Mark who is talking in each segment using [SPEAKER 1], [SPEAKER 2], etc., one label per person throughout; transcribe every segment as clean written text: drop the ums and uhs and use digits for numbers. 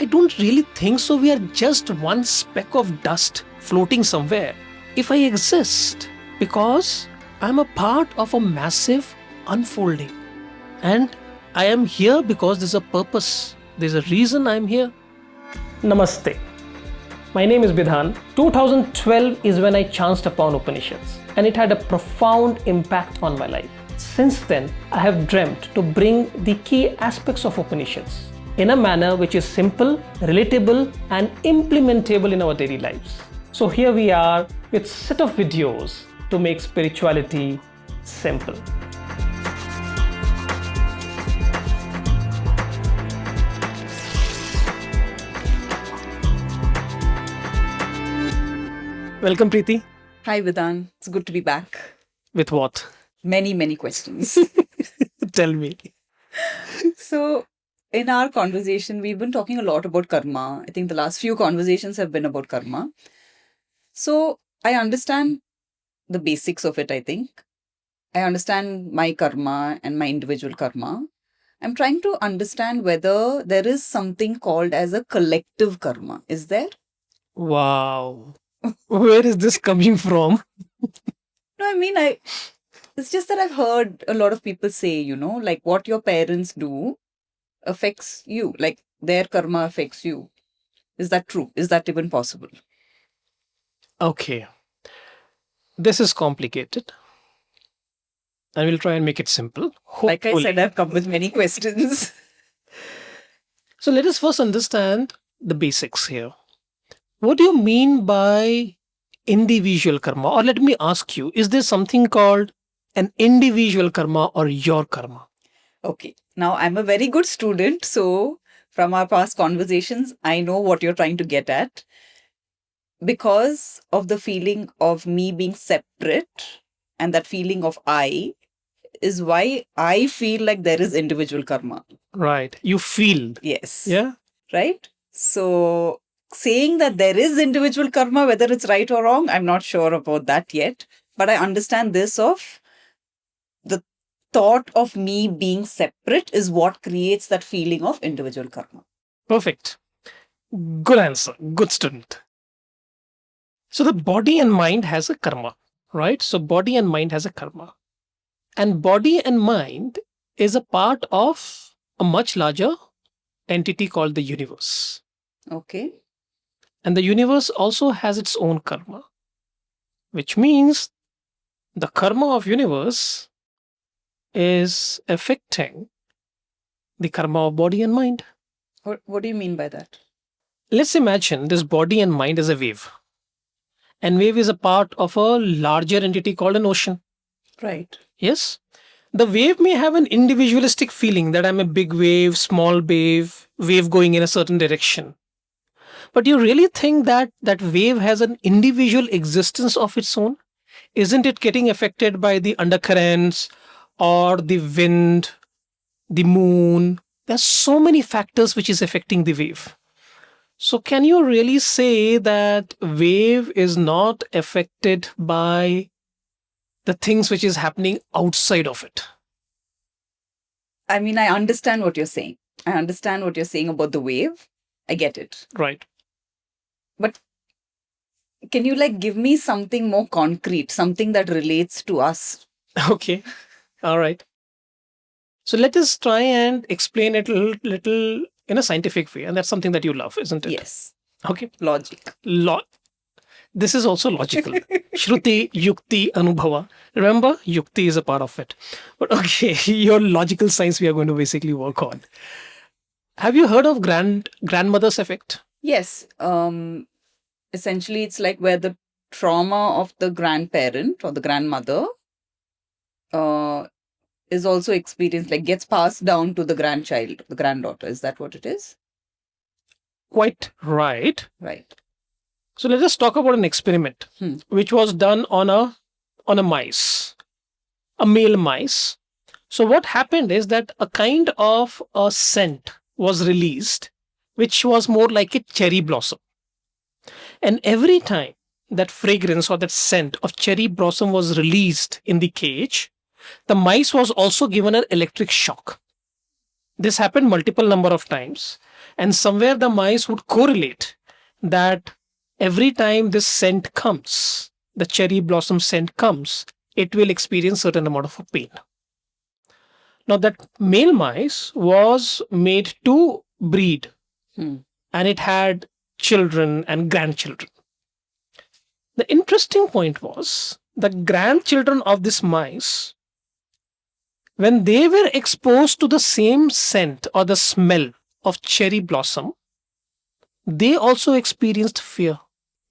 [SPEAKER 1] I don't really think so. We are just one speck of dust floating somewhere. If I exist, because I'm a part of a massive unfolding. And I am here because there's a purpose. There's a reason I'm here. Namaste. My name is Bidhan. 2012 is when I chanced upon Upanishads, and it had a profound impact on my life. Since then, I have dreamt to bring the key aspects of Upanishads in a manner which is simple, relatable, and implementable in our daily lives. So here we are with a set of videos to make spirituality simple. Welcome, Preeti.
[SPEAKER 2] Hi, Vidhan. It's good to be back.
[SPEAKER 1] With what?
[SPEAKER 2] Many questions.
[SPEAKER 1] Tell me.
[SPEAKER 2] So, in our conversation, we've been talking a lot about karma. I think the last few conversations have been about karma. So, I understand the basics of it, I think. I understand my karma and my individual karma. I'm trying to understand whether there is something called as a collective karma. Is there?
[SPEAKER 1] Wow. Where is this coming from?
[SPEAKER 2] No, I mean, it's just that I've heard a lot of people say, like what your parents do affects you, like their karma affects you. Is that true? Is that even possible?
[SPEAKER 1] Okay. This is complicated. And we'll try and make it simple.
[SPEAKER 2] Like I said, I've come with many questions.
[SPEAKER 1] So let us first understand the basics here. What do you mean by individual karma? Or let me ask you, is there something called an individual karma or your karma?
[SPEAKER 2] Okay. Now, I'm a very good student. So, from our past conversations, I know what you're trying to get at. Because of the feeling of me being separate and that feeling of I is why I feel like there is individual karma.
[SPEAKER 1] Right. You feel.
[SPEAKER 2] Yes.
[SPEAKER 1] Yeah.
[SPEAKER 2] Right? So, saying that there is individual karma, whether it's right or wrong, I'm not sure about that yet. But I understand this of the thought of me being separate is what creates that feeling of individual karma.
[SPEAKER 1] Perfect. Good answer. Good student. So the body and mind has a karma, right? So body and mind has a karma. And body and mind is a part of a much larger entity called the universe.
[SPEAKER 2] Okay.
[SPEAKER 1] And the universe also has its own karma, which means the karma of universe is affecting the karma of body and mind.
[SPEAKER 2] What do you mean by that?
[SPEAKER 1] Let's imagine this body and mind is a wave. And wave is a part of a larger entity called an ocean.
[SPEAKER 2] Right.
[SPEAKER 1] Yes? The wave may have an individualistic feeling that I'm a big wave, small wave going in a certain direction. But you really think that that wave has an individual existence of its own? Isn't it getting affected by the undercurrents or the wind, the moon? There's so many factors which is affecting the wave. So can you really say that wave is not affected by the things which is happening outside of it?
[SPEAKER 2] I mean, I understand what you're saying. I understand what you're saying about the wave. I get it.
[SPEAKER 1] Right.
[SPEAKER 2] But can you give me something more concrete, something that relates to us?
[SPEAKER 1] Okay. All right. So let us try and explain it a little in a scientific way. And that's something that you love, isn't it?
[SPEAKER 2] Yes.
[SPEAKER 1] Okay.
[SPEAKER 2] Logic.
[SPEAKER 1] This is also logical. Shruti, Yukti, Anubhava. Remember, Yukti is a part of it. But okay, your logical science we are going to basically work on. Have you heard of grandmother's effect?
[SPEAKER 2] Yes. Essentially, it's like where the trauma of the grandparent or the grandmother is also experienced, gets passed down to the grandchild, the granddaughter. Is that what it is?
[SPEAKER 1] Quite right.
[SPEAKER 2] Right.
[SPEAKER 1] So let us talk about an experiment which was done on a mice, a male mice. So what happened is that a kind of a scent was released, which was more like a cherry blossom. And every time that fragrance or that scent of cherry blossom was released in the cage, the mice was also given an electric shock. This happened multiple number of times, and somewhere the mice would correlate that every time this scent comes, the cherry blossom scent comes, it will experience certain amount of pain. Now that male mice was made to breed,
[SPEAKER 2] Hmm.
[SPEAKER 1] and it had children and grandchildren. The interesting point was the grandchildren of this mice, when they were exposed to the same scent or the smell of cherry blossom, they also experienced fear,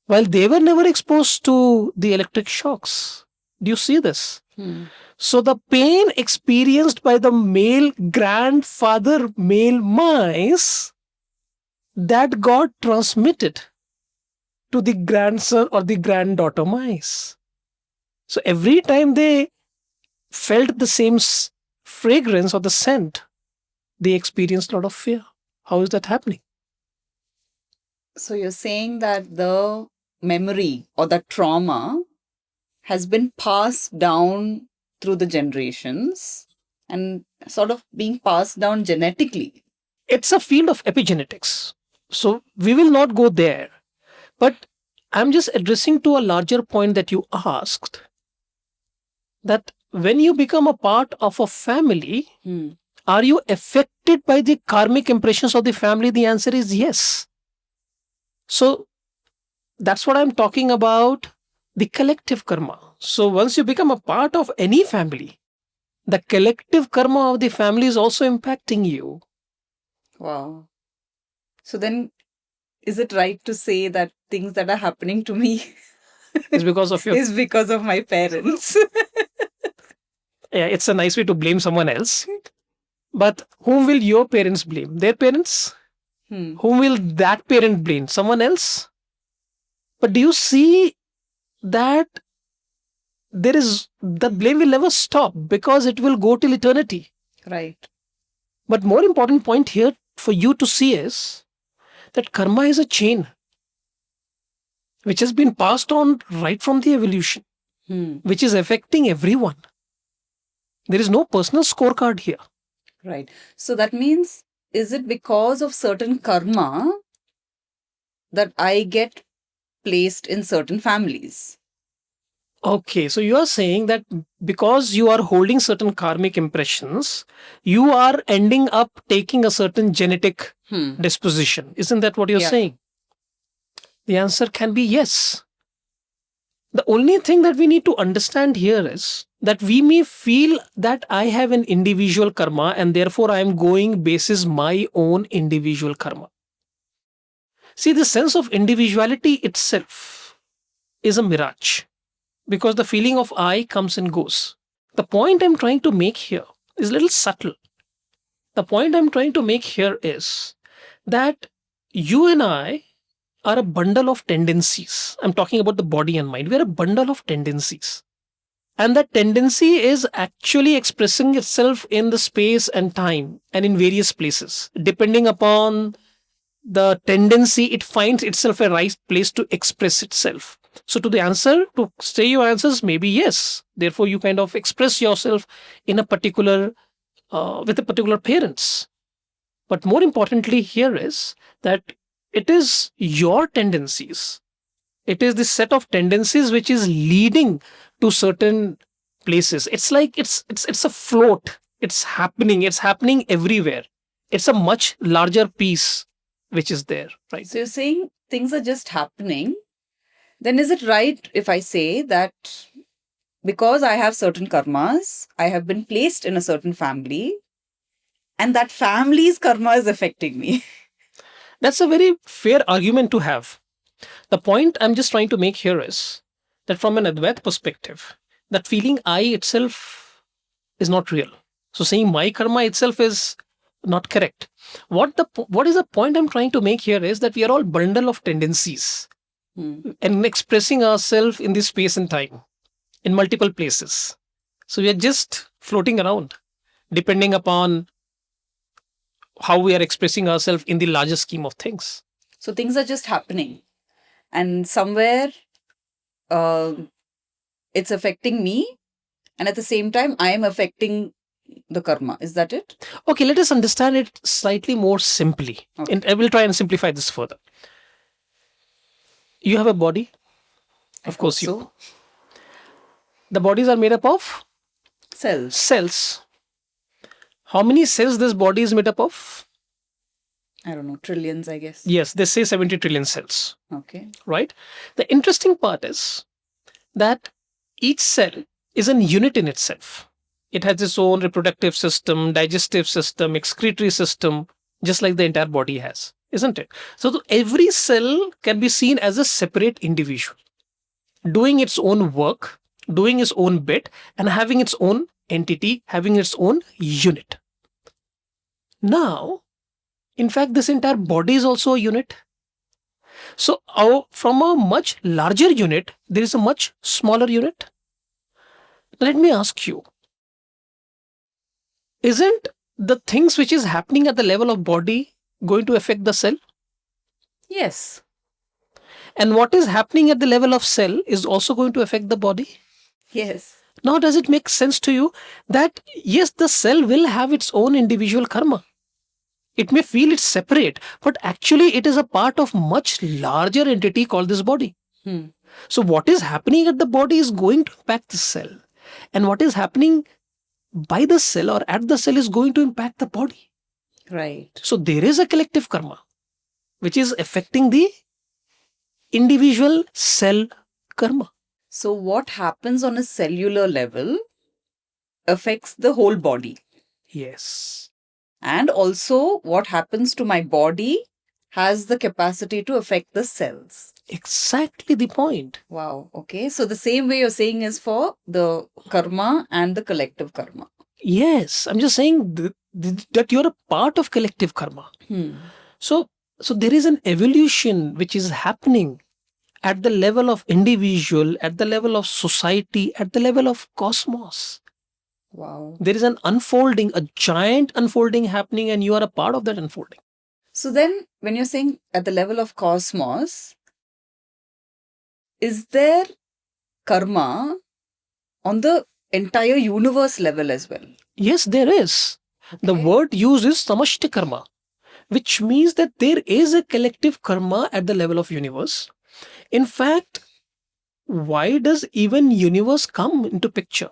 [SPEAKER 1] while they were never exposed to the electric shocks. Do you see this?
[SPEAKER 2] Hmm.
[SPEAKER 1] So the pain experienced by the male grandfather male mice, that got transmitted to the grandson or the granddaughter mice. So every time they felt the same fragrance or the scent, they experienced a lot of fear. How is that happening?
[SPEAKER 2] So you're saying that the memory or the trauma has been passed down through the generations and sort of being passed down genetically.
[SPEAKER 1] It's a field of epigenetics. So we will not go there. But I'm just addressing to a larger point that you asked, that when you become a part of a family,
[SPEAKER 2] Hmm.
[SPEAKER 1] are you affected by the karmic impressions of the family? The answer is yes. So that's what I'm talking about, the collective karma. So once you become a part of any family, the collective karma of the family is also impacting you.
[SPEAKER 2] Wow. So then, is it right to say that things that are happening to me
[SPEAKER 1] It's because of your.
[SPEAKER 2] is because of my parents?
[SPEAKER 1] Yeah, it's a nice way to blame someone else. But whom will your parents blame? Their parents?
[SPEAKER 2] Hmm.
[SPEAKER 1] Whom will that parent blame? Someone else? But do you see that the blame will never stop because it will go till eternity.
[SPEAKER 2] Right.
[SPEAKER 1] But more important point here for you to see is that karma is a chain which has been passed on right from the evolution,
[SPEAKER 2] Hmm.
[SPEAKER 1] which is affecting everyone. There is no personal scorecard here.
[SPEAKER 2] Right. So that means, is it because of certain karma that I get placed in certain families?
[SPEAKER 1] Okay, so you are saying that because you are holding certain karmic impressions, you are ending up taking a certain genetic
[SPEAKER 2] Hmm.
[SPEAKER 1] disposition. Isn't that what you're
[SPEAKER 2] Yeah.
[SPEAKER 1] saying? The answer can be yes. The only thing that we need to understand here is that we may feel that I have an individual karma and therefore I am going basis my own individual karma. See, the sense of individuality itself is a mirage because the feeling of I comes and goes. The point I'm trying to make here is a little subtle. The point I'm trying to make here is that you and I are a bundle of tendencies. I'm talking about the body and mind. We're a bundle of tendencies. And that tendency is actually expressing itself in the space and time and in various places. Depending upon the tendency, it finds itself a right place to express itself. So, to the answer, to say your answers, maybe yes. Therefore, you kind of express yourself in a particular, with a particular parents. But more importantly, here is that it is your tendencies. It is this set of tendencies which is leading to certain places. It's like it's a float. It's happening. It's happening everywhere. It's a much larger piece which is there, right?
[SPEAKER 2] So you're saying things are just happening. Then is it right if I say that because I have certain karmas, I have been placed in a certain family, and that family's karma is affecting me?
[SPEAKER 1] That's a very fair argument to have. The point I'm just trying to make here is that from an Advaita perspective, that feeling I itself is not real. So saying my karma itself is not correct. What is the point I'm trying to make here is that we are all bundle of tendencies
[SPEAKER 2] Hmm.
[SPEAKER 1] and expressing ourselves in this space and time in multiple places. So we are just floating around depending upon how we are expressing ourselves in the larger scheme of things.
[SPEAKER 2] So things are just happening, and somewhere it's affecting me, and at the same time, I am affecting the karma. Is that it?
[SPEAKER 1] Okay, let us understand it slightly more simply.
[SPEAKER 2] Okay.
[SPEAKER 1] And I will try and simplify this further. You have a body. Of course,
[SPEAKER 2] So,
[SPEAKER 1] the bodies are made up of
[SPEAKER 2] cells.
[SPEAKER 1] cells. How many cells this body is made up of?
[SPEAKER 2] I don't know, trillions, I guess.
[SPEAKER 1] Yes, they say 70 trillion cells,
[SPEAKER 2] Okay.
[SPEAKER 1] right? The interesting part is that each cell is a unit in itself. It has its own reproductive system, digestive system, excretory system, just like the entire body has, isn't it? So every cell can be seen as a separate individual, doing its own work, doing its own bit, and having its own entity, having its own unit. Now, in fact, this entire body is also a unit. So, from a much larger unit, there is a much smaller unit. Let me ask you, isn't the things which is happening at the level of body going to affect the cell?
[SPEAKER 2] Yes.
[SPEAKER 1] And what is happening at the level of cell is also going to affect the body?
[SPEAKER 2] Yes.
[SPEAKER 1] Now, does it make sense to you that yes, the cell will have its own individual karma? It may feel it's separate, but actually it is a part of much larger entity called this body. So what is happening at the body is going to impact the cell. And what is happening by the cell or at the cell is going to impact the body.
[SPEAKER 2] Right.
[SPEAKER 1] So there is a collective karma which is affecting the individual cell karma.
[SPEAKER 2] So what happens on a cellular level affects the whole body.
[SPEAKER 1] Yes.
[SPEAKER 2] And also what happens to my body has the capacity to affect the cells.
[SPEAKER 1] Exactly the point.
[SPEAKER 2] Wow. Okay. So the same way you're saying is for the karma and the collective karma.
[SPEAKER 1] Yes. I'm just saying that you're a part of collective karma. So there is an evolution which is happening at the level of individual, at the level of society, at the level of cosmos.
[SPEAKER 2] Wow.
[SPEAKER 1] There is an unfolding, a giant unfolding happening, and you are a part of that unfolding.
[SPEAKER 2] So then, when you're saying at the level of cosmos, is there karma on the entire universe level as well?
[SPEAKER 1] Yes, there is. Okay. The word used is samashti karma, which means that there is a collective karma at the level of universe. In fact, why does even universe come into picture?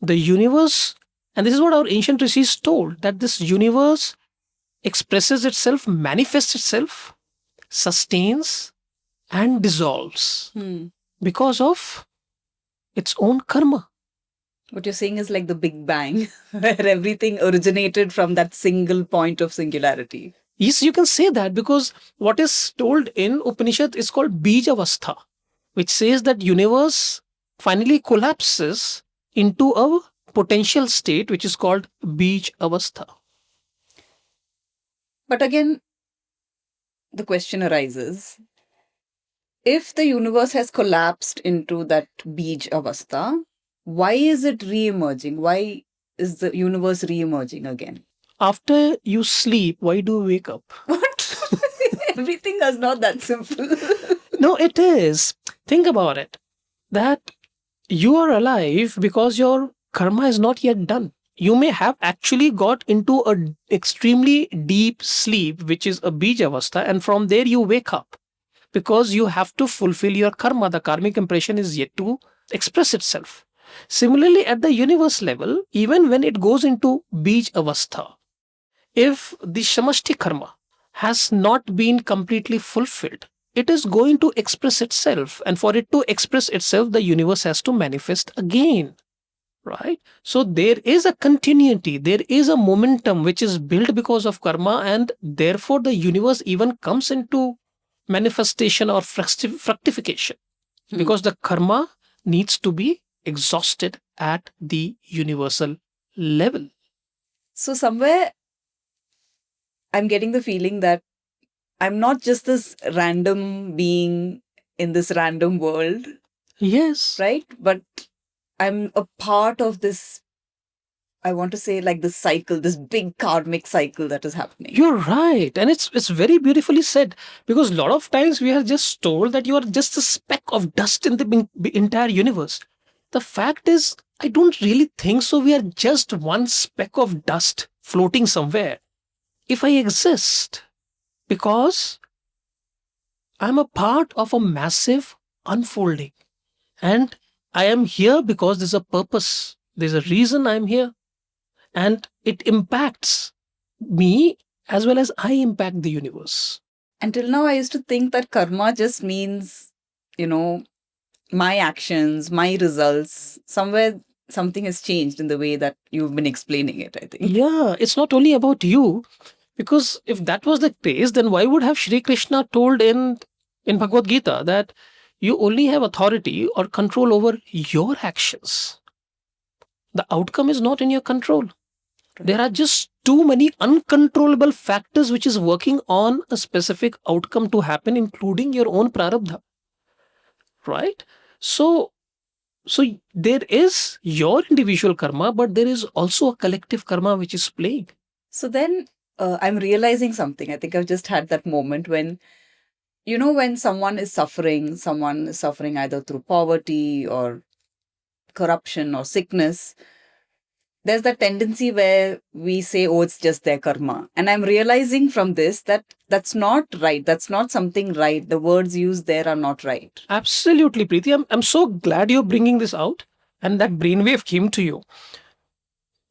[SPEAKER 1] The universe, and this is what our ancient rishis told, that this universe expresses itself, manifests itself, sustains and dissolves because of its own karma.
[SPEAKER 2] What you're saying is like the Big Bang, where everything originated from that single point of singularity.
[SPEAKER 1] Yes, you can say that, because what is told in Upanishad is called Bij Avastha, which says that universe finally collapses into a potential state which is called Bij Avastha.
[SPEAKER 2] But again, the question arises, if the universe has collapsed into that Bij Avastha, why is it re-emerging? Why is the universe re-emerging again?
[SPEAKER 1] After you sleep, why do you wake up?
[SPEAKER 2] What? Everything is not that simple.
[SPEAKER 1] No, it is. Think about it. That you are alive because your karma is not yet done. You may have actually got into an extremely deep sleep, which is a Bij Avastha, and from there you wake up because you have to fulfill your karma. The karmic impression is yet to express itself. Similarly, at the universe level, even when it goes into Bij Avastha, if the Samashti karma has not been completely fulfilled, it is going to express itself. And for it to express itself, the universe has to manifest again. Right? So there is a continuity, there is a momentum which is built because of karma, and therefore the universe even comes into manifestation or fructification because the karma needs to be exhausted at the universal level.
[SPEAKER 2] So somewhere I'm getting the feeling that I'm not just this random being in this random world.
[SPEAKER 1] Yes.
[SPEAKER 2] Right? But I'm a part of this, I want to say, like this cycle, this big karmic cycle that is happening.
[SPEAKER 1] You're right. And it's very beautifully said, because a lot of times we are just told that you are just a speck of dust in the entire universe. The fact is, I don't really think so. We are just one speck of dust floating somewhere. If I exist, because I'm a part of a massive unfolding, and I am here because there's a purpose, there's a reason I'm here, and it impacts me as well as I impact the universe.
[SPEAKER 2] Until now, I used to think that karma just means, you know, my actions, my results. Somewhere something has changed in the way that you've been explaining it, I think.
[SPEAKER 1] Yeah, it's not only about you, because if that was the case, then why would have Shri Krishna told in Bhagavad Gita that you only have authority or control over your actions? The outcome is not in your control. There are just too many uncontrollable factors which is working on a specific outcome to happen, including your own prarabdha. Right? So there is your individual karma, but there is also a collective karma which is playing.
[SPEAKER 2] So then I'm realizing something. I think I've just had that moment when, when someone is suffering either through poverty or corruption or sickness, there's that tendency where we say, oh, it's just their karma. And I'm realizing from this that that's not right. That's not something right. The words used there are not right.
[SPEAKER 1] Absolutely, Preeti. I'm so glad you're bringing this out and that brainwave came to you.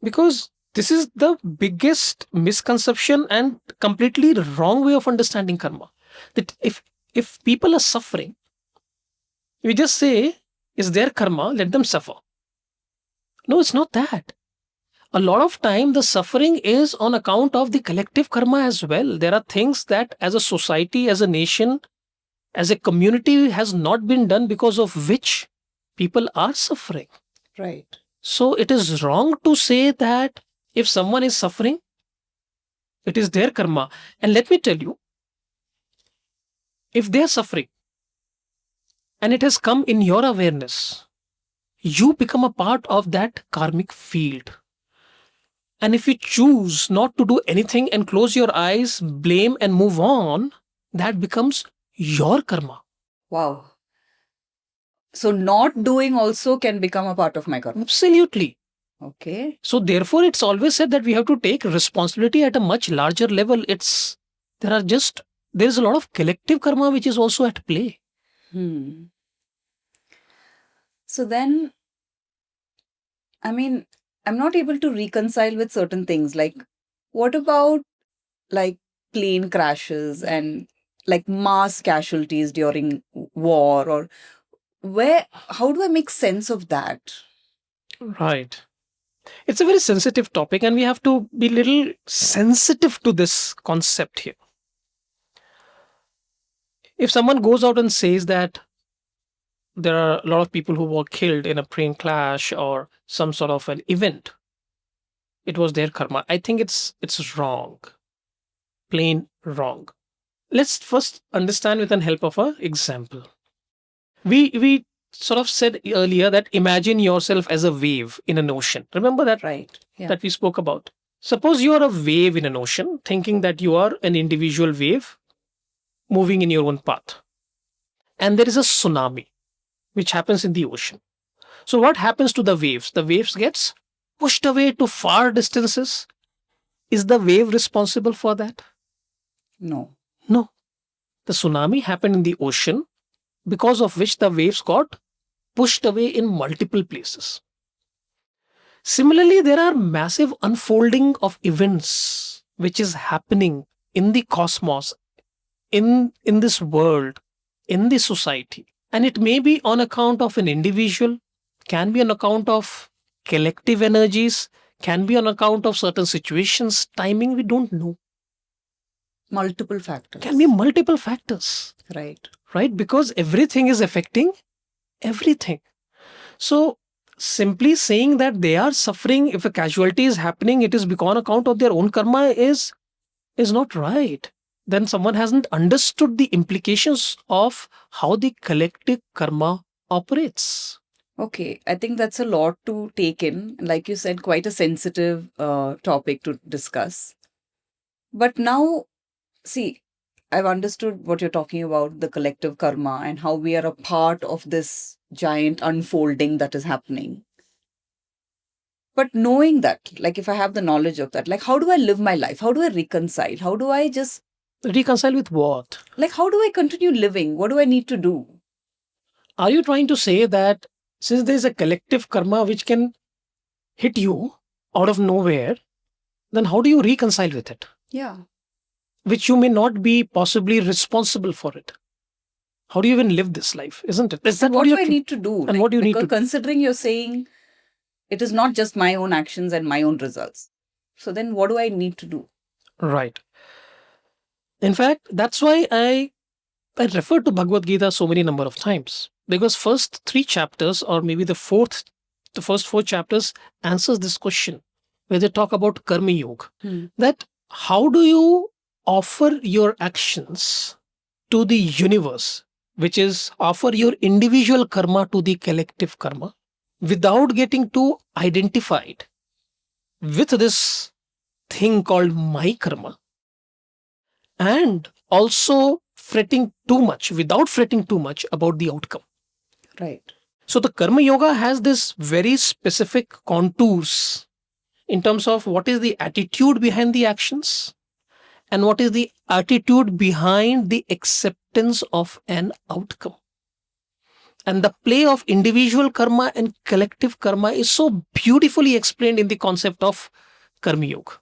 [SPEAKER 1] Because this is the biggest misconception and completely wrong way of understanding karma. That if people are suffering, we just say, is their karma, let them suffer. No, it's not that. A lot of time the suffering is on account of the collective karma as well. There are things that as a society, as a nation, as a community has not been done, because of which people are suffering.
[SPEAKER 2] Right.
[SPEAKER 1] So it is wrong to say that if someone is suffering, it is their karma. And let me tell you, if they are suffering and it has come in your awareness, you become a part of that karmic field. And if you choose not to do anything and close your eyes, blame and move on, that becomes your karma.
[SPEAKER 2] Wow. So not doing also can become a part of my karma.
[SPEAKER 1] Absolutely.
[SPEAKER 2] Okay.
[SPEAKER 1] So therefore, it's always said that we have to take responsibility at a much larger level. There's a lot of collective karma which is also at play.
[SPEAKER 2] So then, I mean, I'm not able to reconcile with certain things. Like, what about like plane crashes and like mass casualties during war, or how do I make sense of that?
[SPEAKER 1] Right. It's a very sensitive topic and we have to be little sensitive to this concept here. If someone goes out and says that there are a lot of people who were killed in a plane crash or some sort of an event, it was their karma. I think it's wrong. Plain wrong. Let's first understand with an help of an example. We sort of said earlier that imagine yourself as a wave in an ocean. Remember that?
[SPEAKER 2] Right. Yeah.
[SPEAKER 1] That we spoke about. Suppose you are a wave in an ocean, thinking that you are an individual wave moving in your own path. And there is a tsunami which happens in the ocean. So what happens to the waves? The waves gets pushed away to far distances. Is the wave responsible for that?
[SPEAKER 2] No.
[SPEAKER 1] No. The tsunami happened in the ocean, because of which the waves got pushed away in multiple places. Similarly, there are massive unfolding of events which is happening in the cosmos, in this world, in the society. And it may be on account of an individual, can be on account of collective energies, can be on account of certain situations, timing, we don't know.
[SPEAKER 2] Multiple factors.
[SPEAKER 1] Can be multiple factors.
[SPEAKER 2] Right.
[SPEAKER 1] Right? Because everything is affecting everything. So simply saying that they are suffering, if a casualty is happening, it is on account of their own karma is not right. Then someone hasn't understood the implications of how the collective karma operates.
[SPEAKER 2] Okay, I think that's a lot to take in. Like you said, quite a sensitive topic to discuss. But now, see, I've understood what you're talking about, the collective karma and how we are a part of this giant unfolding that is happening. But knowing that, like if I have the knowledge of that, like how do I live my life? How do I reconcile? How do I just,
[SPEAKER 1] Reconcile with what?
[SPEAKER 2] like, how do I continue living? What do I need to do?
[SPEAKER 1] Are you trying to say that since there is a collective karma which can hit you out of nowhere, then how do you reconcile with it?
[SPEAKER 2] Yeah.
[SPEAKER 1] Which you may not be possibly responsible for it. How do you even live this life, isn't it? Is that
[SPEAKER 2] And what do I
[SPEAKER 1] you're
[SPEAKER 2] need to do?
[SPEAKER 1] and what do you need
[SPEAKER 2] because
[SPEAKER 1] to do?
[SPEAKER 2] considering you're saying it is not just my own actions and my own results. So then what do I need to do?
[SPEAKER 1] Right. In fact, that's why I refer to Bhagavad Gita so many number of times. Because first three chapters, or maybe the first four chapters answers this question, where they talk about karma yoga. That how do you offer your actions to the universe, which is offer your individual karma to the collective karma, without getting too identified with this thing called my karma, and also without fretting too much about the outcome.
[SPEAKER 2] Right.
[SPEAKER 1] So the karma yoga has this very specific contours in terms of what is the attitude behind the actions and what is the attitude behind the acceptance of an outcome. And the play of individual karma and collective karma is so beautifully explained in the concept of karma yoga.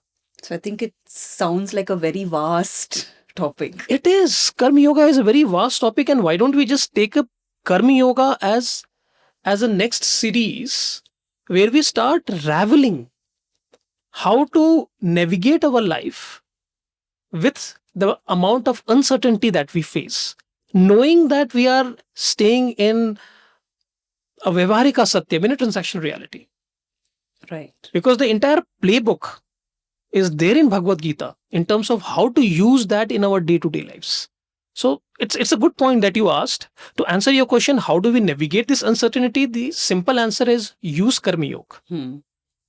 [SPEAKER 2] So I think it sounds like a very vast topic.
[SPEAKER 1] It is. Karma yoga is a very vast topic, and why don't we just take up karma yoga as a next series where we start raveling how to navigate our life with the amount of uncertainty that we face, knowing that we are staying in a Vyavaharika Satyam, in a transactional reality.
[SPEAKER 2] Right.
[SPEAKER 1] Because the entire playbook is there in Bhagavad Gita in terms of how to use that in our day-to-day lives. So it's a good point that you asked. To answer your question, how do we navigate this uncertainty? The simple answer is use Karma Yoga.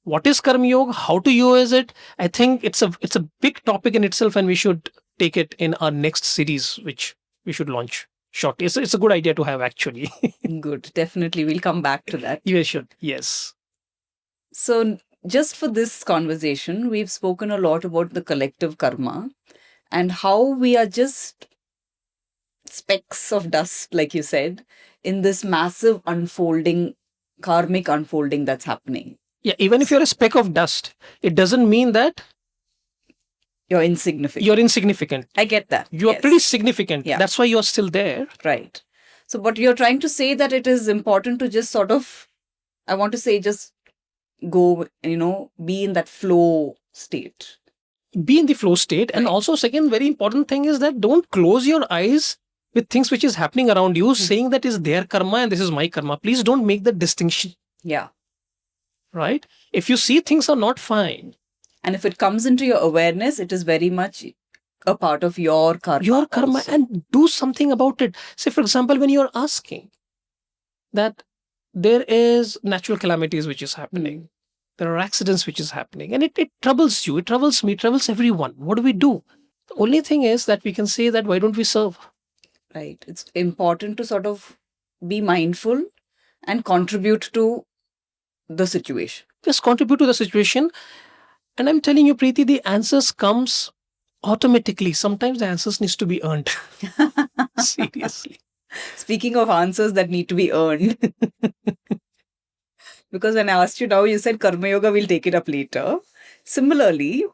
[SPEAKER 1] What is Karma Yoga? How to use it? I think it's a big topic in itself, and we should take it in our next series, which we should launch shortly. It's a good idea to have, actually.
[SPEAKER 2] Good. Definitely. We'll come back to that.
[SPEAKER 1] You should. Yes.
[SPEAKER 2] So just for this conversation, we've spoken a lot about the collective karma and how we are just specks of dust, like you said, in this massive unfolding, karmic unfolding that's happening.
[SPEAKER 1] Yeah, even if you're a speck of dust, it doesn't mean that
[SPEAKER 2] you're insignificant.
[SPEAKER 1] You're insignificant.
[SPEAKER 2] I get that.
[SPEAKER 1] You are pretty significant.
[SPEAKER 2] Yeah.
[SPEAKER 1] That's why you're still there.
[SPEAKER 2] Right. So, but you're trying to say that it is important to just sort of, I want to say, just go, be in that flow state.
[SPEAKER 1] Be in the flow state. And also, second very important thing is that don't close your eyes with things which is happening around you, saying that is their karma and this is my karma. Please don't make the distinction.
[SPEAKER 2] Yeah.
[SPEAKER 1] Right? If you see things are not fine.
[SPEAKER 2] And if it comes into your awareness, it is very much a part of your karma.
[SPEAKER 1] Your karma
[SPEAKER 2] also.
[SPEAKER 1] And do something about it. Say, for example, when you're asking that there is natural calamities which is happening. There are accidents which is happening. And it troubles you. It troubles me. It troubles everyone. What do we do? The only thing is that we can say that why don't we serve?
[SPEAKER 2] Right. It's important to sort of be mindful and contribute to the situation.
[SPEAKER 1] Just contribute to the situation. And I'm telling you, Preeti, the answers comes automatically. Sometimes the answers needs to be earned. Seriously.
[SPEAKER 2] Speaking of answers that need to be earned. Because when I asked you now, you said Karma Yoga, we'll take it up later. Similarly,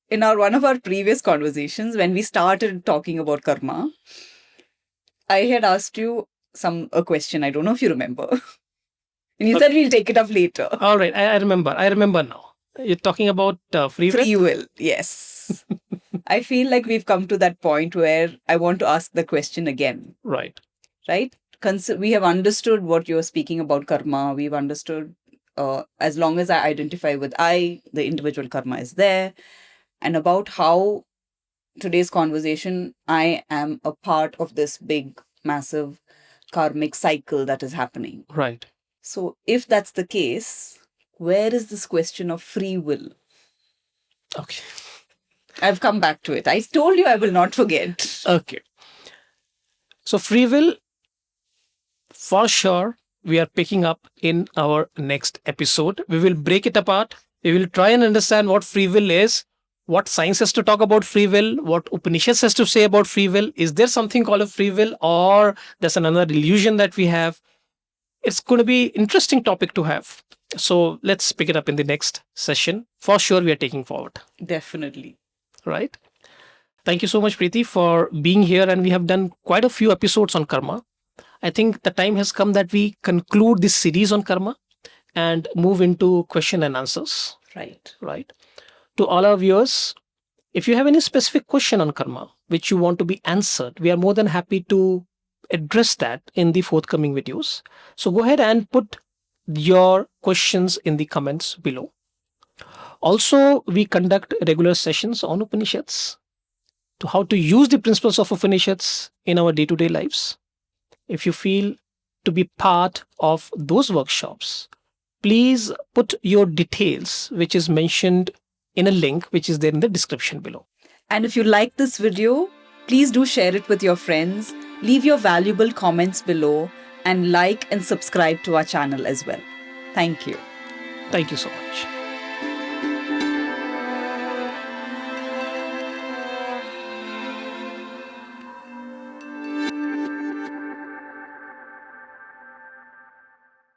[SPEAKER 2] in one of our previous conversations, when we started talking about karma, I had asked you a question. I don't know if you remember. And you said we'll take it up later.
[SPEAKER 1] All right. I remember. I remember now. You're talking about free will?
[SPEAKER 2] Free will, yes. I feel like we've come to that point where I want to ask the question again.
[SPEAKER 1] Right.
[SPEAKER 2] Right? We have understood what you're speaking about karma. We've understood as long as I identify with I, the individual karma is there. And about how today's conversation, I am a part of this big, massive karmic cycle that is happening.
[SPEAKER 1] Right.
[SPEAKER 2] So if that's the case, where is this question of free will?
[SPEAKER 1] Okay.
[SPEAKER 2] I've come back to it. I told you I will not forget.
[SPEAKER 1] Okay. So free will, for sure, we are picking up in our next episode. We will break it apart. We will try and understand what free will is, what science has to talk about free will, what Upanishads has to say about free will. Is there something called a free will, or there's another illusion that we have? It's going to be interesting topic to have. So let's pick it up in the next session. For sure, we are taking forward.
[SPEAKER 2] Definitely.
[SPEAKER 1] Right? Thank you so much, Preeti, for being here. And we have done quite a few episodes on karma. I think the time has come that we conclude this series on karma and move into question and answers.
[SPEAKER 2] Right.
[SPEAKER 1] Right. To all our viewers, if you have any specific question on karma which you want to be answered, we are more than happy to address that in the forthcoming videos. So go ahead and put your questions in the comments below. Also, we conduct regular sessions on Upanishads, to how to use the principles of Upanishads in our day-to-day lives. If you feel to be part of those workshops, please put your details, which is mentioned in a link which is there in the description below.
[SPEAKER 2] And if you like this video, please do share it with your friends, leave your valuable comments below, and like and subscribe to our channel as well. Thank you.
[SPEAKER 1] Thank you so much.